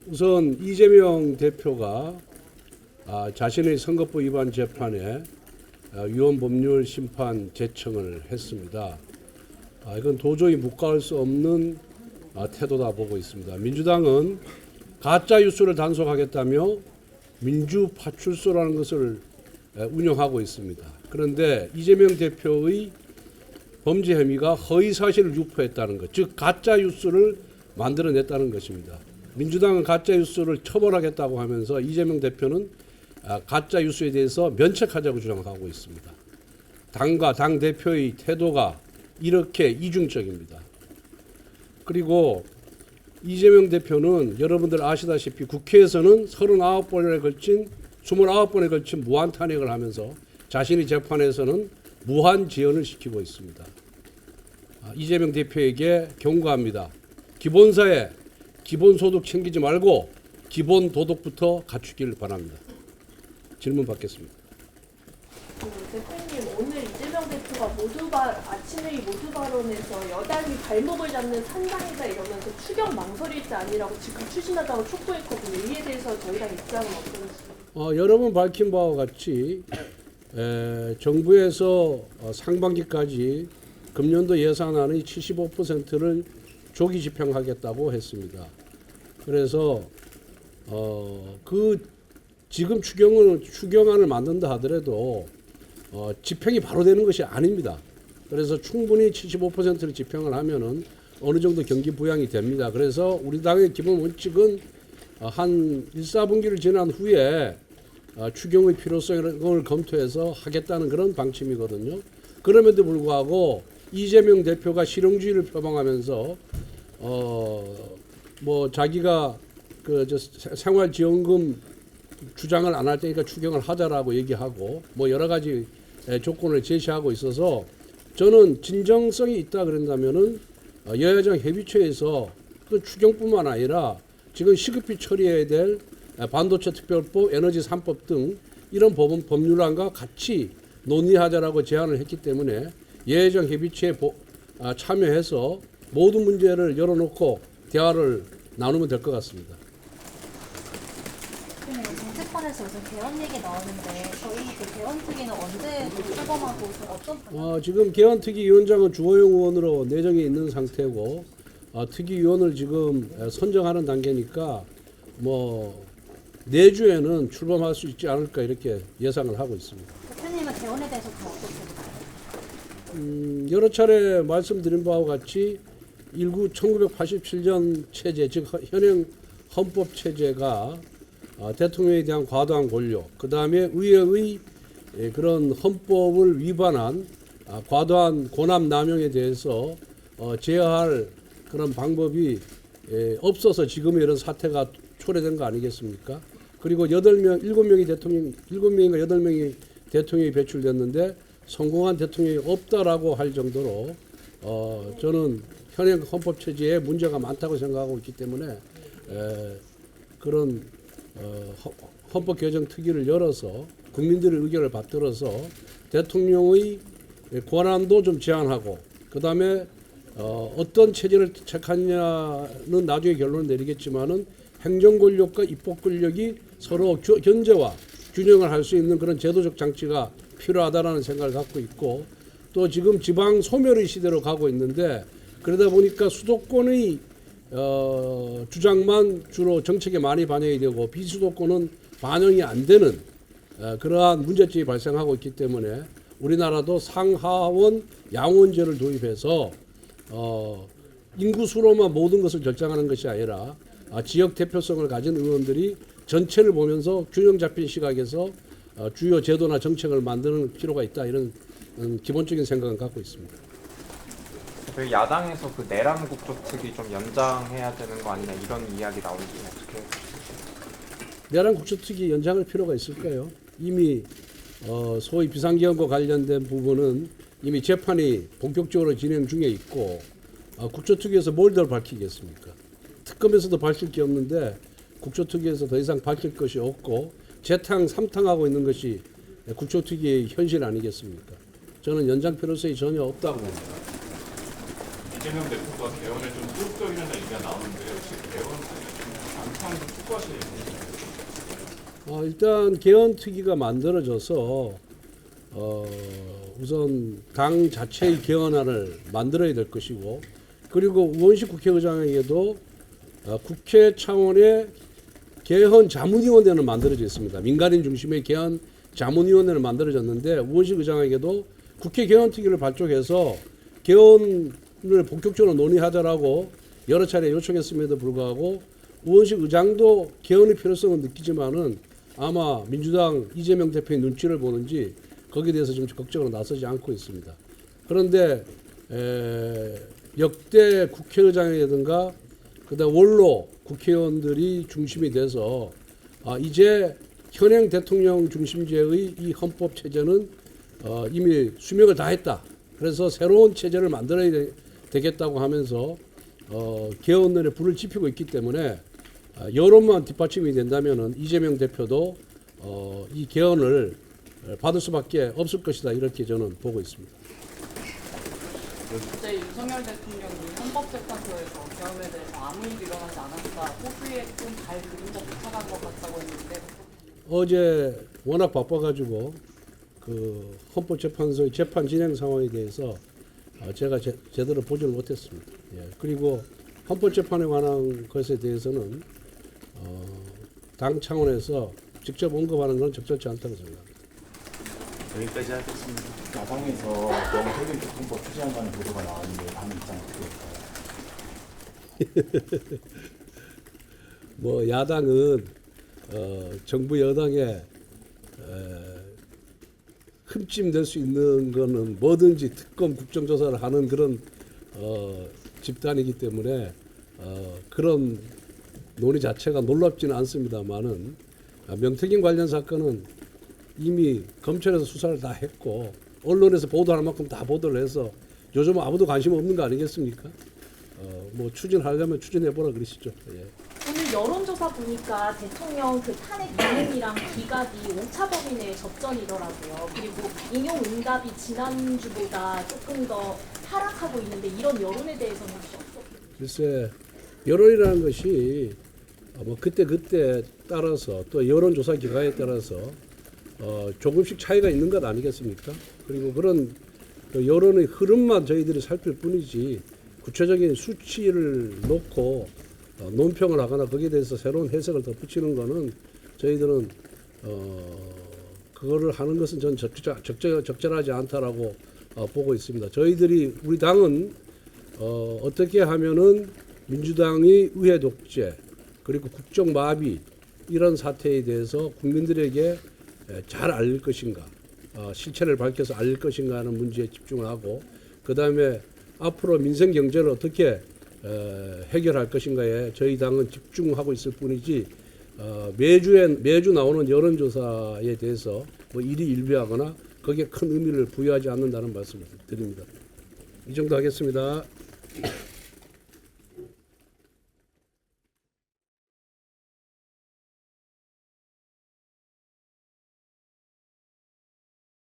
우선 이재명 대표가 자신의 선거법 위반 재판에 위헌법률 심판 제청을 했습니다. 이건 도저히 묵과할 수 없는 태도다 보고 있습니다. 민주당은 가짜 뉴스를 단속하겠다며 민주파출소라는 것을 운영하고 있습니다. 그런데 이재명 대표의 범죄 혐의가 허위사실을 유포했다는 것, 즉 가짜 뉴스를 만들어냈다는 것입니다. 민주당은 가짜 뉴스를 처벌하겠다고 하면서 이재명 대표는 가짜 뉴스에 대해서 면책하자고 주장하고 있습니다. 당과 당 대표의 태도가 이렇게 이중적입니다. 그리고 이재명 대표는 여러분들 아시다시피 국회에서는 39번에 걸친 무한 탄핵을 하면서 자신의 재판에서는 무한 지연을 시키고 있습니다. 이재명 대표에게 경고합니다. 기본사회, 기본소득 챙기지 말고 기본도덕부터 갖추길 바랍니다. 질문 받겠습니다. 대표님, 오늘 이재명 대표가 아침회의 모두 발언에서 여당이 발목을 잡는 산당이다 이러면서 추경 망설일지 아니라고 지금 추진하다고 촉구했거든요. 이에 대해서 저희랑 입장은 어떤지? 여러 번 밝힌 바와 같이 정부에서 상반기까지 금년도 예산안의 75%를 조기 집행하겠다고 했습니다. 그래서 지금 추경안을 만든다 하더라도 집행이 바로 되는 것이 아닙니다. 그래서 충분히 75%를 집행을 하면은 어느 정도 경기 부양이 됩니다. 그래서 우리 당의 기본 원칙은 한 1, 4분기를 지난 후에 추경의 필요성을 검토해서 하겠다는 그런 방침이거든요. 그럼에도 불구하고 이재명 대표가 실용주의를 표방하면서 자기가 생활지원금 주장을 안 할 테니까 추경을 하자라고 얘기하고 여러 가지 조건을 제시하고 있어서 저는 진정성이 있다 그런다면은 여야정 협의체에서 그 추경뿐만 아니라 지금 시급히 처리해야 될 반도체 특별법, 에너지 3법 등 이런 법률안과 같이 논의하자라고 제안을 했기 때문에 여야정 협의체에 참여해서 모든 문제를 열어놓고 대화를 나누면 될 것 같습니다. 정치권에서 요즘 개헌 얘기 나오는데 저희 개헌특위는 언제 출범하고 어떤? 지금 개헌특위위원장은 주호영 의원으로 내정이 있는 상태고 특위위원을 지금 선정하는 단계니까 내주에는 출범할 수 있지 않을까 이렇게 예상을 하고 있습니다. 대표님은 개헌에 대해서 더 어떻게 보세요? 여러 차례 말씀드린 바와 같이 1987년 체제, 즉 현행 헌법 체제가 대통령에 대한 과도한 권력, 그 다음에 의회의 그런 헌법을 위반한 과도한 권한 남용에 대해서 제어할 그런 방법이 없어서 지금의 이런 사태가 초래된 거 아니겠습니까? 그리고 7명인가 8명이 대통령이 배출됐는데 성공한 대통령이 없다라고 할 정도로 저는 현행 헌법 체제에 문제가 많다고 생각하고 있기 때문에 그런 헌법 개정 특위를 열어서 국민들의 의견을 받들어서 대통령의 권한도 좀 제한하고 그 다음에 어떤 체제를 택하느냐는 나중에 결론을 내리겠지만은 행정 권력과 입법 권력이 서로 견제와 균형을 할 수 있는 그런 제도적 장치가 필요하다라는 생각을 갖고 있고 또 지금 지방 소멸의 시대로 가고 있는데 그러다 보니까 수도권의 주장만 주로 정책에 많이 반영이 되고 비수도권은 반영이 안 되는 그러한 문제점이 발생하고 있기 때문에 우리나라도 상하원 양원제를 도입해서 인구수로만 모든 것을 결정하는 것이 아니라 지역 대표성을 가진 의원들이 전체를 보면서 균형 잡힌 시각에서 주요 제도나 정책을 만드는 필요가 있다 이런 기본적인 생각은 갖고 있습니다. 저희 야당에서 그 내란 국조특위 좀 연장해야 되는 거 아니냐 이런 이야기 나오는지 어떻게 보시죠? 내란 국조특위 연장할 필요가 있을까요? 이미 소위 비상계엄과 관련된 부분은 이미 재판이 본격적으로 진행 중에 있고 국조특위에서 뭘 더 밝히겠습니까? 특검에서도 밝힐 게 없는데 국조특위에서 더 이상 밝힐 것이 없고 재탕, 삼탕하고 있는 것이 국조특위의 현실 아니겠습니까? 저는 연장 필요성이 전혀 없다고 봅니다. 이재명 대표가 개헌에 좀 소극적이라는 얘기가 나오는데 혹시 개헌 안창 일단 개헌특위가 만들어져서 우선 당 자체의 개헌안을 만들어야 될 것이고, 그리고 우원식 국회의장에게도 국회 차원의 개헌 자문위원회는 만들어져 있습니다. 민간인 중심의 개헌 자문위원회는 만들어졌는데, 우원식 의장에게도 국회 개헌특위를 발족해서 개헌을 본격적으로 논의하자라고 여러 차례 요청했음에도 불구하고 우원식 의장도 개헌의 필요성을 느끼지만은 아마 민주당 이재명 대표의 눈치를 보는지 거기에 대해서 지금 걱정으로 나서지 않고 있습니다. 그런데 역대 국회의장이라든가 그다음 원로 국회의원들이 중심이 돼서 이제 현행 대통령 중심제의 이 헌법 체제는 이미 수명을 다했다. 그래서 새로운 체제를 만들어야 되겠다고 하면서 개헌론에 불을 지피고 있기 때문에 여론만 뒷받침이 된다면은 이재명 대표도 이 개헌을 받을 수밖에 없을 것이다, 이렇게 저는 보고 있습니다. 어제 윤석열 대통령이 헌법재판소에서 개헌에 대해서 아무 일도 일어나지 않았다, 호수에 좀 잘 그린 거 쫓아간 것 같다고 했는데 어제 워낙 바빠가지고 그 헌법재판소의 재판 진행 상황에 대해서 제가 제대로 보지를 못했습니다. 예. 그리고 헌법재판에 관한 것에 대해서는 당 차원에서 직접 언급하는 건 적절치 않다고 생각합니다. 여기까지 하겠습니다. 야당에서 명태균 교통법 추진한다는 보도가 나왔는데 당 입장 어떻게 될까요? 뭐 야당은 정부 여당에 흠집 낼 수 있는 거는 뭐든지 특검 국정조사를 하는 그런 집단이기 때문에 그런 논의 자체가 놀랍지는 않습니다만은 명태균 관련 사건은 이미 검찰에서 수사를 다 했고 언론에서 보도할 만큼 다 보도를 해서 요즘 아무도 관심 없는 거 아니겠습니까? 뭐 추진하려면 추진해보라 그러시죠. 예. 오늘 여론조사 보니까 대통령 그 탄핵 기능이랑 기각이 5차 범위 내에 접전이더라고요. 그리고 인용 응답이 지난주보다 조금 더 하락하고 있는데 이런 여론에 대해서는 혹시 어떻게? 글쎄, 여론이라는 것이 뭐 그때 따라서 또 여론조사 기관에 따라서 조금씩 차이가 있는 것 아니겠습니까? 그리고 그런 여론의 흐름만 저희들이 살필 뿐이지 구체적인 수치를 놓고 논평을 하거나 거기에 대해서 새로운 해석을 덧붙이는 거는 저희들은 그거를 하는 것은 전 적절하지 않다라고 보고 있습니다. 우리 당은 어떻게 하면은 민주당이 의회 독재 그리고 국정 마비 이런 사태에 대해서 국민들에게 잘 알릴 것인가, 실체를 밝혀서 알릴 것인가 하는 문제에 집중을 하고, 그 다음에 앞으로 민생 경제를 어떻게 해결할 것인가에 저희 당은 집중하고 있을 뿐이지 매주 나오는 여론조사에 대해서 뭐 일희일비하거나 거기에 큰 의미를 부여하지 않는다는 말씀을 드립니다. 이 정도 하겠습니다.